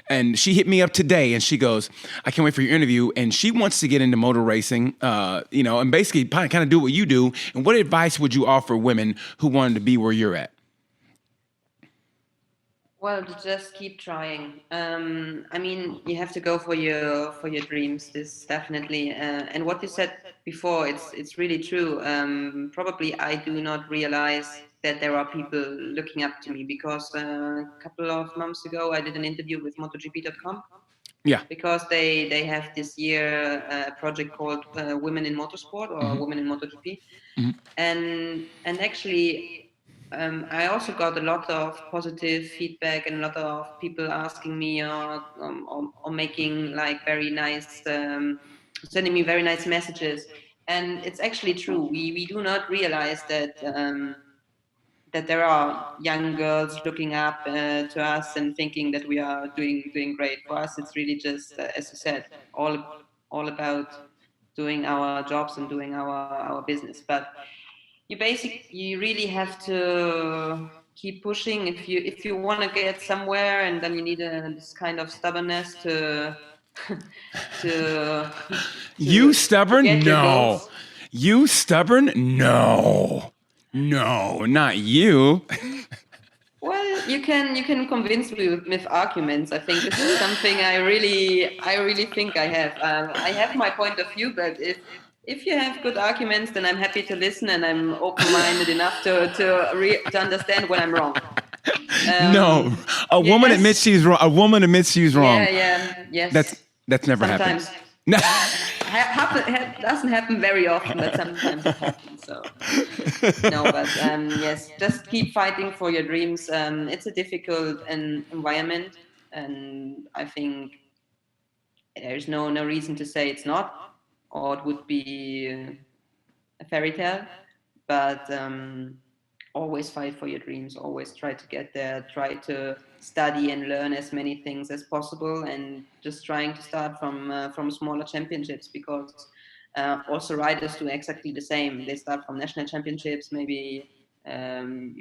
and she hit me up today and she goes, I can't wait for your interview. And she wants to get into motor racing, and basically kind of do what you do. And what advice would you offer women who wanted to be where you're at? Well, to just keep trying. You have to go for your dreams. This definitely. And what you said before, it's really true. Probably I do not realize that there are people looking up to me because a couple of months ago I did an interview with MotoGP.com. Yeah. Because they have this year a project called Women in Motorsport or Mm-hmm. Women in MotoGP, Mm-hmm. and actually. I also got a lot of positive feedback and a lot of people asking me or making like very nice, sending me very nice messages. And it's actually true. We do not realize that that there are young girls looking up to us and thinking that we are doing great. For us, it's really just, as you said, all about doing our jobs and doing our business. But you really have to keep pushing if you want to get somewhere, and then you need this kind of stubbornness to you stubborn? No. You stubborn? No. No, not you. Well, you can convince me with arguments. I think this is something I really think I have. I have my point of view, but if you have good arguments, then I'm happy to listen, and I'm open-minded enough to understand when I'm wrong. No, a woman admits Yes, she's wrong. A woman admits she's wrong. yeah, yeah, That's yes. that's never happened. Sometimes doesn't happen very often, but sometimes it happens. So no, but yes, just keep fighting for your dreams. It's a difficult environment, and I think there's no reason to say it's not, or it would be a fairy tale. But always fight for your dreams. Always try to get there. Try to study and learn as many things as possible, and just trying to start from smaller championships, because also riders do exactly the same. They start from national championships, maybe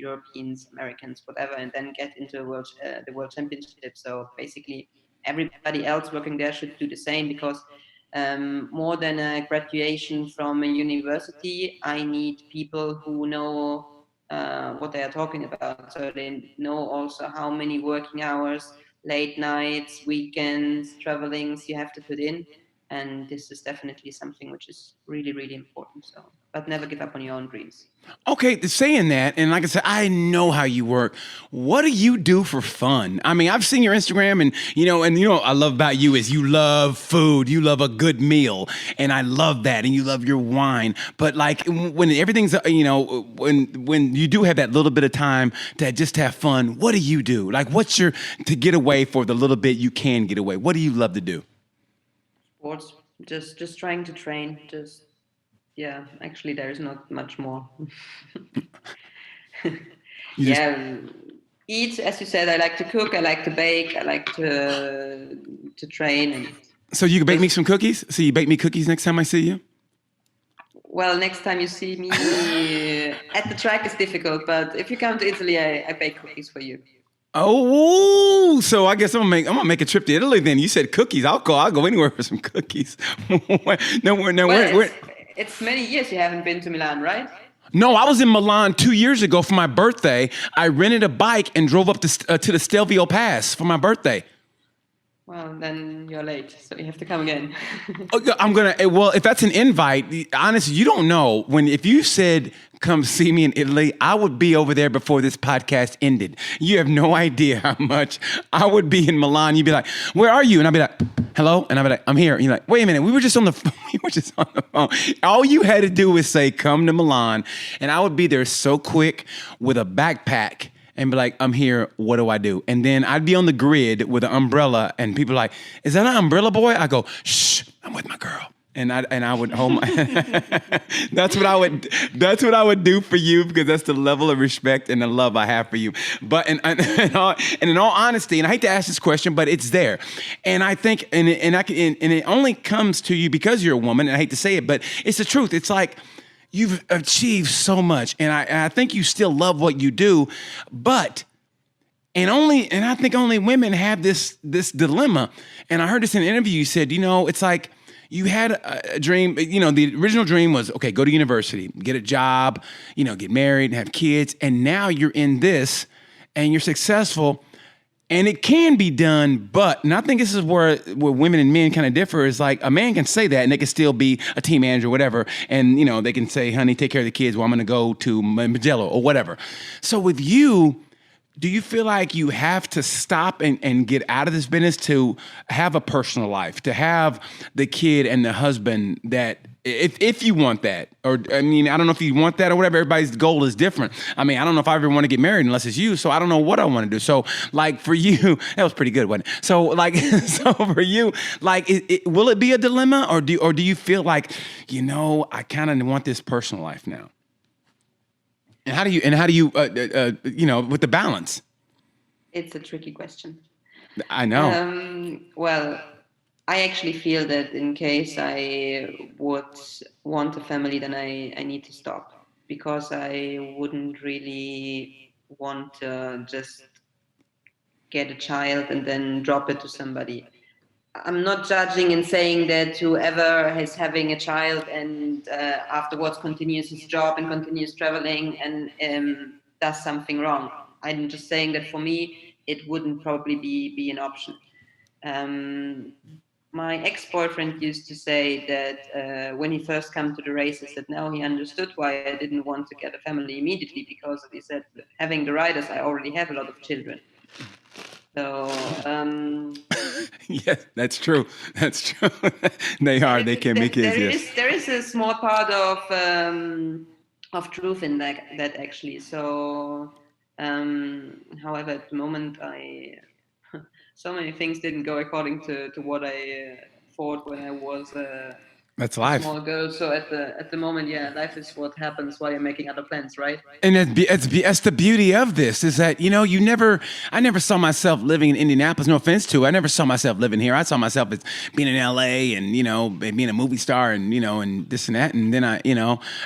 Europeans, Americans, whatever, and then get into the world championship. So basically, everybody else working there should do the same, because more than a graduation from a university, I need people who know what they are talking about. So they know also how many working hours, late nights, weekends, travelings you have to put in. And this is definitely something which is really, really important. So, but never give up on your own dreams. Okay, saying that, and like I said, I know how you work. What do you do for fun? I mean, I've seen your Instagram, and what I love about you is you love food, you love a good meal, and I love that, and you love your wine. But like when everything's, when you do have that little bit of time to just have fun, what do you do? Like, what's your to get away for the little bit you can get away? What do you love to do? Sports, just trying to train. Just yeah, actually, there's not much more. You just Yeah, eat, as you said. I like to cook. I like to bake. I like to train, and so you can bake me just some cookies. So you bake me cookies next time I see you. well, next time you see me at the track is difficult, but if you come to Italy, I bake cookies for you. Oh, so I guess I'm gonna make a trip to Italy. Then you said cookies. I'll go anywhere for some cookies. no, Well, where? it's many years you haven't been to Milan, right? No, I was in Milan 2 years ago for my birthday. I rented a bike and drove up to the Stelvio Pass for my birthday. Well, then you're late, so you have to come again. Oh, yeah, well, if that's an invite, honestly, you don't know. If you said, come see me in Italy, I would be over there before this podcast ended. You have no idea how much I would be in Milan. You'd be like, where are you? And I'd be like, hello? And I'd be like, I'm here. And you're like, wait a minute, we were just on the phone. We were just on the phone. All you had to do was say, come to Milan. And I would be there so quick with a backpack and be like, I'm here, what do I do? And then I'd be on the grid with an umbrella, and people are like, is that an umbrella boy? I go, shh, I'm with my girl. And I would hold my that's what I would do for you, because that's the level of respect and the love I have for you. But and in all honesty, and I hate to ask this question, but it's there. And I think and it only comes to you because you're a woman, and I hate to say it, but it's the truth. It's like you've achieved so much, and I think you still love what you do, but and I think only women have this dilemma. And I heard this in an interview. You said, it's like you had a dream. The original dream was, okay, go to university, get a job, get married and have kids, and now you're in this, and you're successful. And it can be done, and I think this is where women and men kind of differ, is like a man can say that and they can still be a team manager or whatever. And, they can say, honey, take care of the kids. Well, I'm going to go to Magello or whatever. So with you, do you feel like you have to stop and get out of this business to have a personal life, to have the kid and the husband that, if you want that, or, I don't know if you want that or whatever, everybody's goal is different. I don't know if I ever want to get married unless it's you, so I don't know what I want to do. So, like, for you, that was pretty good, wasn't it? So, like, so for you, like, will it be a dilemma, or do you feel like, I kind of want this personal life now? And how do you, with the balance? It's a tricky question. I know. Well, I actually feel that in case I would want a family, then I need to stop, because I wouldn't really want to just get a child and then drop it to somebody. I'm not judging and saying that whoever is having a child and afterwards continues his job and continues traveling and does something wrong. I'm just saying that for me, it wouldn't probably be an option. My ex-boyfriend used to say that when he first came to the races, that now he understood why I didn't want to get a family immediately, because he said, having the riders, I already have a lot of children. So yes, that's true. That's true. They are. They can make kids. There is a small part of truth in that actually. So, however, at the moment, so many things didn't go according to what I thought when I was that's life. Small girl. So at the moment, yeah, life is what happens while you're making other plans, right? And that's the beauty of this, is that, I never saw myself living in Indianapolis. No offense to it. I never saw myself living here. I saw myself as being in LA and, being a movie star and, and this and that. And then I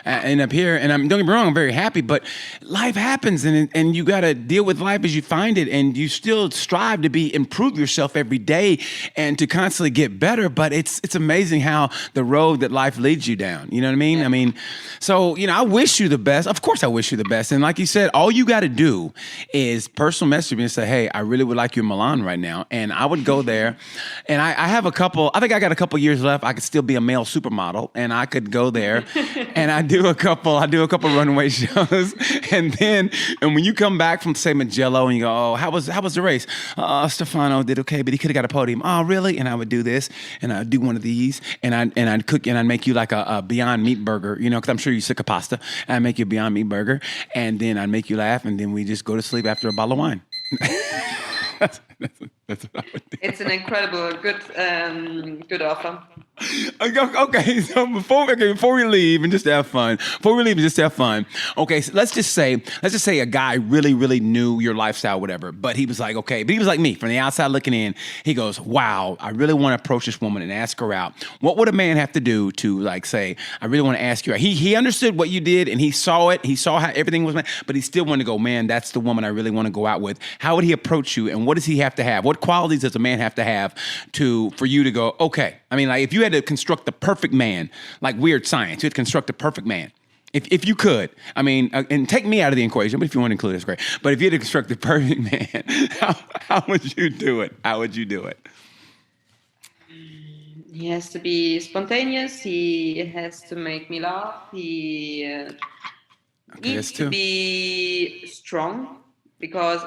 end up here, and don't get me wrong, I'm very happy, but life happens, and you got to deal with life as you find it. And you still strive to improve yourself every day and to constantly get better. But it's amazing how the road that life leads you down. You know what I mean? Yeah. So, I wish you the best. Of course I wish you the best. And like you said, all you got to do is personal message me and say, hey, I really would like you in Milan right now. And I would go there. And I have I think I got a couple years left. I could still be a male supermodel, and I could go there and I do a couple runway shows. And when you come back from, say, Mugello, and you go, oh, how was the race? Stefano did okay, but he could have got a podium. Oh, really? And I would do this, and I'd do one of these, and I'd cook, and I'd make you like a Beyond Meat burger, because I'm sure you're sick of pasta. And I'd make you a Beyond Meat burger, and then I'd make you laugh, and then we just go to sleep after a bottle of wine. That's what I would do. It's an incredible, good offer. Okay, so before we leave and just have fun. Okay, so let's just say a guy really, really knew your lifestyle, whatever, but he was like, okay, but he was like me from the outside looking in. He goes, wow, I really want to approach this woman and ask her out. What would a man have to do to say, I really want to ask you out? He understood what you did, and he saw it. He saw how everything was, but he still wanted to go, man, that's the woman I really want to go out with. How would he approach you, and what does he have to have? What qualities does a man have to have for you to go, okay? If you had to construct the perfect man, like Weird Science, you had to construct the perfect man. If you could, and take me out of the equation, but if you want to include us, great. But if you had to construct the perfect man, how would you do it? How would you do it? He has to be spontaneous. He has to make me laugh. He needs to be strong, because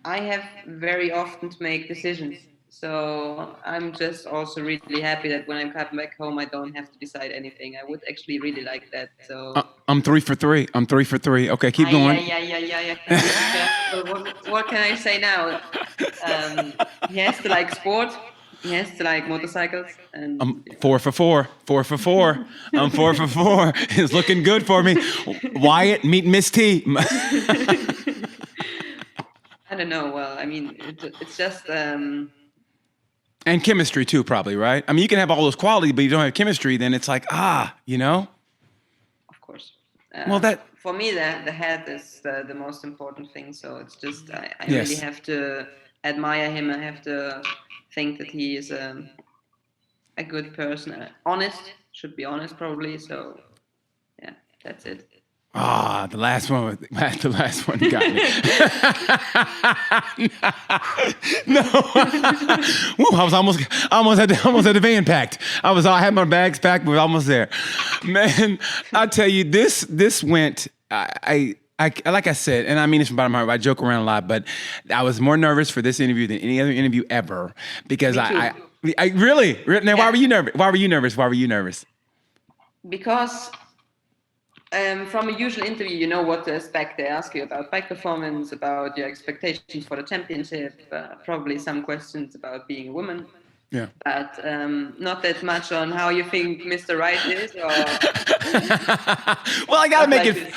I have very often to make decisions. So I'm just also really happy that when I'm coming back home, I don't have to decide anything. I would actually really like that. So I'm 3 for 3. Okay, keep going. Yeah. So what can I say now? He has to like sport. He has to like motorcycles. And I'm 4 for 4. 4 for 4. I'm 4 for 4. It's looking good for me. Wyatt, meet Miss T. I don't know. Well, it's just. And chemistry too, probably, right? You can have all those qualities, but you don't have chemistry, then it's like, Of course. For me, the head is the most important thing. So it's just, I really have to admire him. I have to think that he is a good person. Honest, should be honest, probably. So, yeah, that's it. The last one got me. No. Woo, I was almost had the van packed. I had my bags packed, but almost there. Man, I tell you, this went. I like I said, and I mean this from the bottom of my heart. I joke around a lot, but I was more nervous for this interview than any other interview ever, because I really. Now, why were you nervous? Why were you nervous? Because. From a usual interview, you know what to expect. They ask you about bike performance, about your expectations for the championship, probably some questions about being a woman. Yeah. But not that much on how you think Mr. Right is. Or well, I gotta make it.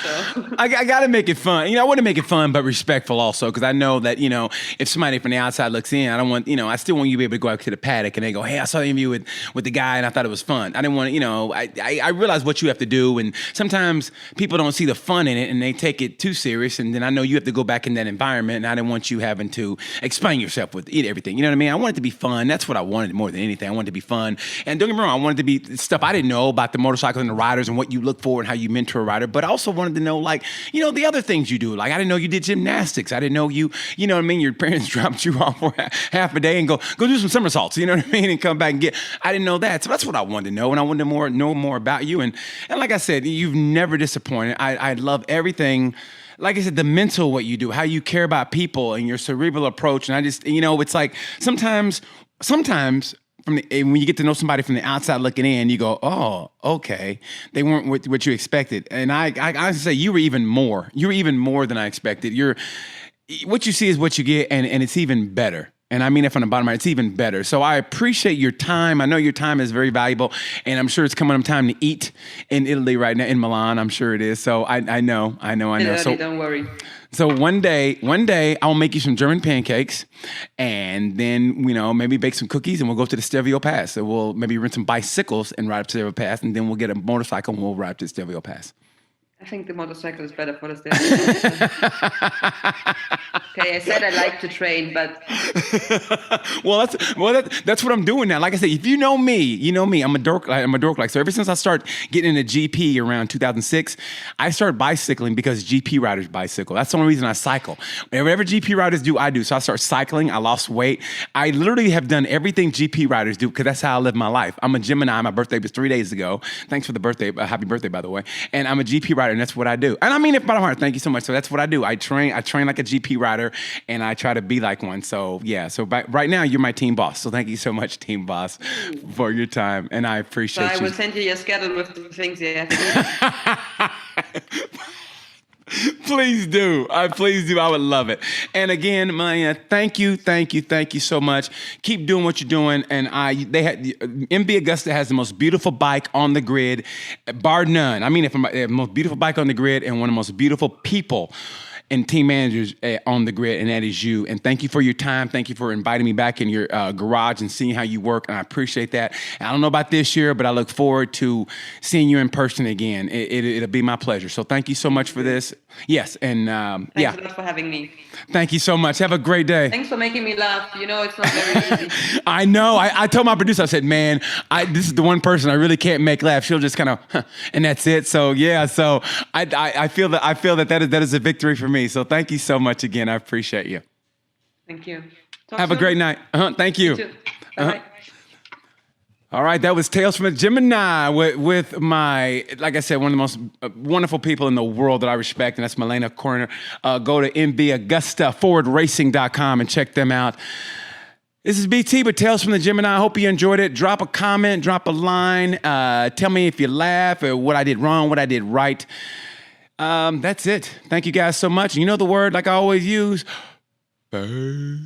I gotta make it fun. I want to make it fun, but respectful also, because I know that if somebody from the outside looks in, I don't want I still want you to be able to go out to the paddock and they go, hey, I saw the interview with the guy and I thought it was fun. I didn't want to. I realize what you have to do, and sometimes people don't see the fun in it and they take it too serious, and then I know you have to go back in that environment, and I didn't want you having to explain yourself with everything. You know what I mean? I want it to be fun. That's what I wanted wanted it more than anything. I wanted it to be fun. And don't get me wrong, I wanted to be stuff I didn't know about the motorcycles and the riders and what you look for and how you mentor a rider. But I also wanted to know, like, you know, the other things you do. Like, I didn't know you did gymnastics. I didn't know you know what I mean? Your parents dropped you off for half a day and go do some somersaults, you know what I mean? And come back and I didn't know that. So that's what I wanted to know. And I wanted to know more about you. And like I said, you've never disappointed. I love everything. Like I said, the mental, what you do, how you care about people and your cerebral approach. And I just, you know, it's like sometimes when you get to know somebody from the outside looking in, you go, oh, okay, they weren't what you expected. And I honestly say you were even more. You were even more than I expected. What you see is what you get, and it's even better. And I mean it from the bottom of my heart, it's even better. So I appreciate your time. I know your time is very valuable, and I'm sure it's coming up time to eat in Italy right now, in Milan. I'm sure it is. So I know. So don't worry. So one day I'll make you some German pancakes, and then, you know, maybe bake some cookies, and we'll go to the Stelvio Pass. So we'll maybe rent some bicycles and ride up to the Stelvio Pass, and then we'll get a motorcycle and we'll ride up to the Stelvio Pass. I think the motorcycle is better for the Stelvio. Okay, I said I like to train, but that's what I'm doing now. Like I said, if you know me, you know me. I'm a dork. So ever since I started getting into GP around 2006, I started bicycling because GP riders bicycle. That's the only reason I cycle. Whatever GP riders do, I do. So I started cycling. I lost weight. I literally have done everything GP riders do because that's how I live my life. I'm a Gemini. My birthday was 3 days ago. Thanks for the birthday. Happy birthday, by the way. And I'm a GP rider, and that's what I do. And I mean it by my heart. Thank you so much. So that's what I do. I train like a GP rider, and I try to be like one. So yeah. So right now you're my team boss. So thank you so much, team boss, for your time, and I appreciate you. So I will send you your schedule with the things you have to do. Please do. I would love it. And again, Milena, thank you so much. Keep doing what you're doing. And MB Augusta has the most beautiful bike on the grid, bar none. I mean, the most beautiful bike on the grid, and one of the most beautiful people and team managers on the grid, and that is you. And thank you for your time. Thank you for inviting me back in your garage and seeing how you work, and I appreciate that. And I don't know about this year, but I look forward to seeing you in person again. It'll be my pleasure. So thank you so much for this. Yes, and Thanks a lot for having me. Thank you so much. Have a great day. Thanks for making me laugh. You know, it's not very easy. I know. I told my producer, I said, man, this is the one person I really can't make laugh. She'll just kind of, and that's it. So yeah, so I feel that is a victory for me. So thank you so much again. I appreciate you. Thank you. Have a great night. Thank you. You too. Bye-bye. All right, that was Tales from a Gemini with my, like I said, one of the most wonderful people in the world that I respect, and that's Milena Koerner. Go to mbaugustaforwardracing.com and check them out. This is BT with Tales from the Gemini. I hope you enjoyed it. Drop a comment, drop a line. Tell me if you laugh or what I did wrong, what I did right. That's it. Thank you guys so much. You know the word like I always use. Bye.